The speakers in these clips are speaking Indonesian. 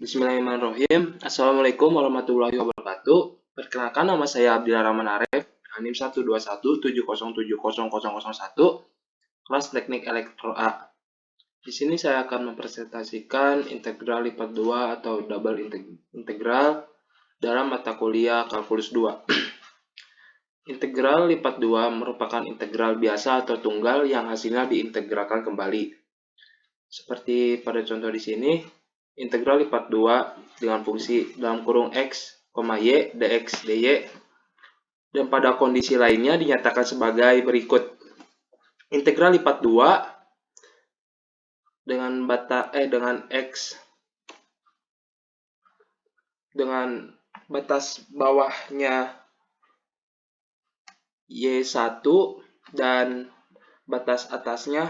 Bismillahirrahmanirrahim. Assalamualaikum warahmatullahi wabarakatuh. Perkenalkan, nama saya Abdillah Rahman Arif, NIM 12170700001, kelas Teknik Elektro A. Di sini saya akan mempresentasikan integral lipat 2 atau double integral dalam mata kuliah kalkulus 2. Integral lipat 2 merupakan integral biasa atau tunggal yang hasilnya diintegralkan kembali. Seperti pada contoh di sini, integral lipat 2 dengan fungsi dalam kurung x, y, dx, dy, dan pada kondisi lainnya dinyatakan sebagai berikut. Integral lipat 2 dengan x dengan batas bawahnya y1 dan batas atasnya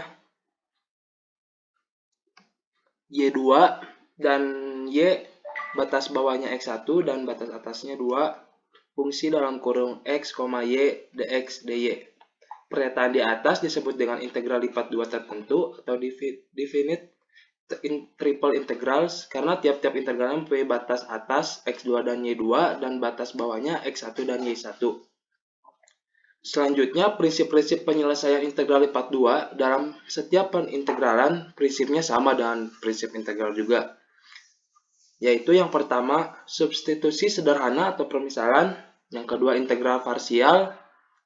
y2 dan y batas bawahnya x1 dan batas atasnya 2 fungsi dalam kurung x, y, dx, dy. Pernyataan di atas disebut dengan integral lipat 2 tertentu atau definite triple integrals karena tiap-tiap integralnya mempunyai batas atas x2 dan y2 dan batas bawahnya x1 dan y1. Selanjutnya, prinsip-prinsip penyelesaian integral lipat 2 dalam setiap penintegralan prinsipnya sama dengan prinsip integral juga. Yaitu yang pertama, substitusi sederhana atau permisalan, yang kedua integral parsial,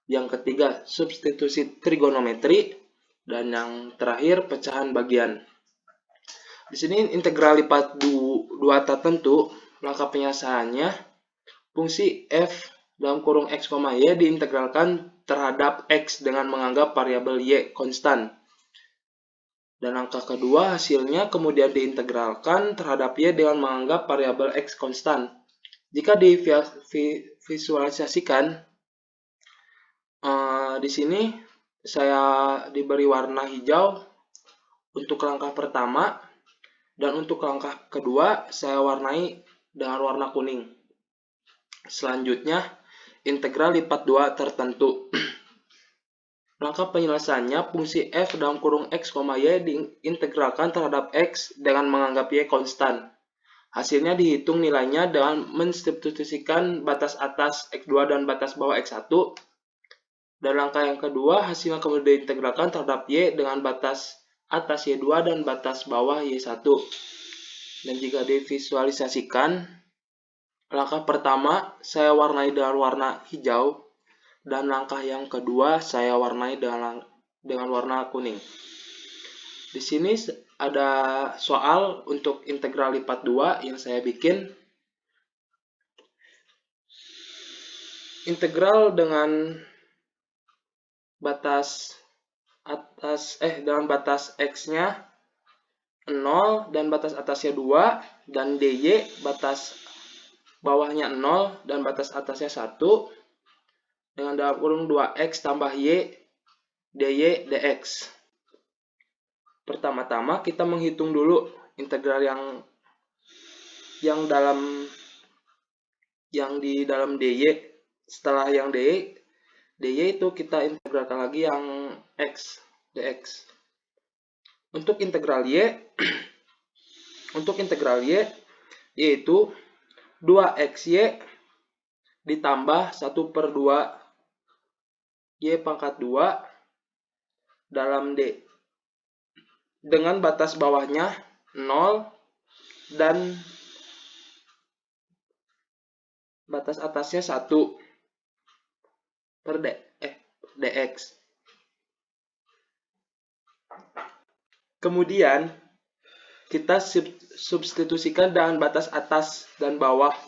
yang ketiga substitusi trigonometri, dan yang terakhir pecahan bagian. Di sini integral lipat 2 tertentu, langkah penyelesaiannya, fungsi f dalam kurung x, y diintegralkan terhadap x dengan menganggap variabel y konstan. Dan langkah kedua, hasilnya kemudian diintegralkan terhadap y dengan menganggap variabel x konstan. Jika divisualisasikan, di sini saya diberi warna hijau untuk langkah pertama, dan untuk langkah kedua saya warnai dengan warna kuning. Selanjutnya, integral lipat 2 tertentu. Langkah penyelesaiannya, fungsi f dalam kurung x, y diintegralkan terhadap x dengan menganggap y konstan. Hasilnya dihitung nilainya dengan mensubstitusikan batas atas x2 dan batas bawah x1. Dan langkah yang kedua, hasilnya kemudian diintegralkan terhadap y dengan batas atas y2 dan batas bawah y1. Dan jika divisualisasikan, langkah pertama saya warnai dengan warna hijau, dan langkah yang kedua saya warnai dengan warna kuning. Di sini ada soal untuk integral lipat 2 yang saya bikin. Integral dengan batas atas dengan batas x-nya 0 dan batas atasnya 2 dan dy batas bawahnya 0 dan batas atasnya 1 dengan dalam kurung 2x tambah y dy dx. Pertama-tama kita menghitung dulu integral yang di dalam dy. Setelah yang dy itu kita integralkan lagi yang x dx. Untuk integral yaitu 2xy ditambah 1/2 y pangkat 2 dalam d dengan batas bawahnya 0 dan batas atasnya 1/dx. Kemudian kita substitusikan dengan batas atas dan bawah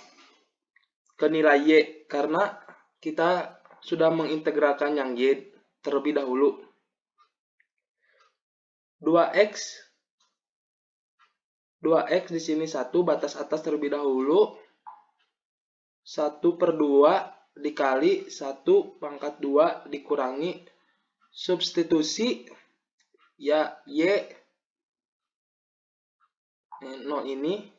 ke nilai y karena kita sudah mengintegralkan yang y terlebih dahulu. 2x di sini 1 batas atas terlebih dahulu, 1/2 dikali 1/2 dikurangi substitusi ya y 0 ini.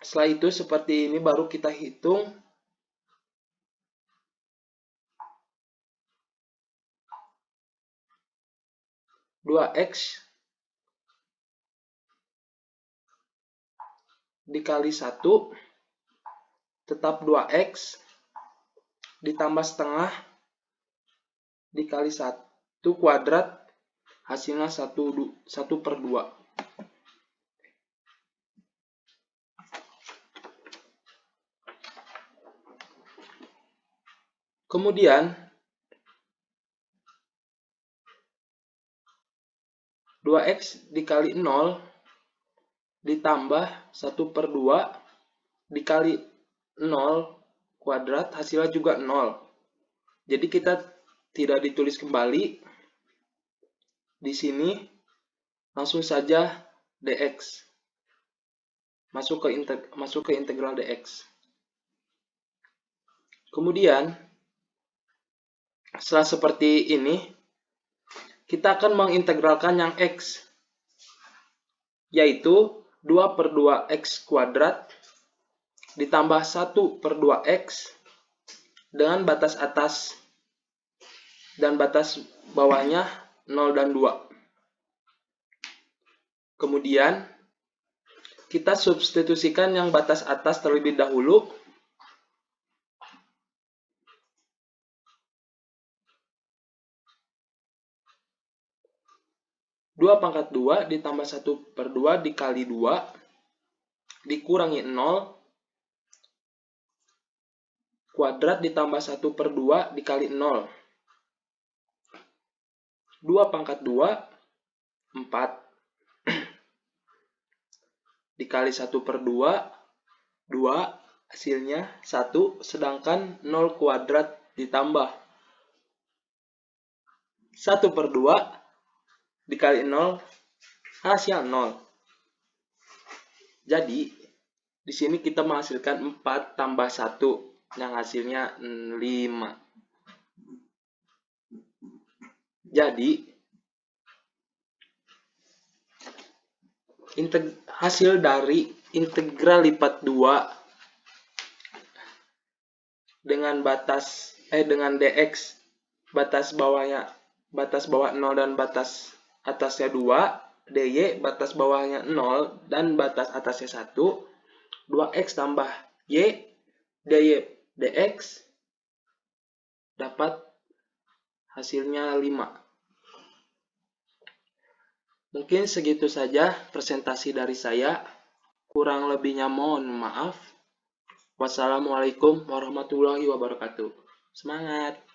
Setelah itu seperti ini baru kita hitung. dikali 1 tetap 2x ditambah setengah dikali 1 kuadrat hasilnya 1/2. Kemudian 2x dikali 0 ditambah 1/2 dikali 0 kuadrat hasilnya juga 0. Jadi kita tidak ditulis kembali. Di sini langsung saja dx. Masuk ke integral dx. Kemudian setelah seperti ini, kita akan mengintegralkan yang x, yaitu 2/2x kuadrat ditambah 1/2x dengan batas atas dan batas bawahnya 0 dan 2. Kemudian kita substitusikan yang batas atas terlebih dahulu. 2/2 ditambah 1/2 dikali 2 dikurangi 0 kuadrat ditambah 1/2 dikali 0. 2/2 4 dikali 1/2 2 hasilnya 1, sedangkan 0 kuadrat ditambah 1/2 dikali 0 hasil 0. Jadi di sini kita menghasilkan 4 tambah 1 yang hasilnya 5. Jadi hasil dari integral lipat 2 dengan dengan dx batas bawah 0 dan batas atasnya 2, dy batas bawahnya 0 dan batas atasnya 1, 2x tambah y dy dx dapat hasilnya 5. Mungkin segitu saja presentasi dari saya. Kurang lebihnya mohon maaf. Wassalamualaikum warahmatullahi wabarakatuh. Semangat!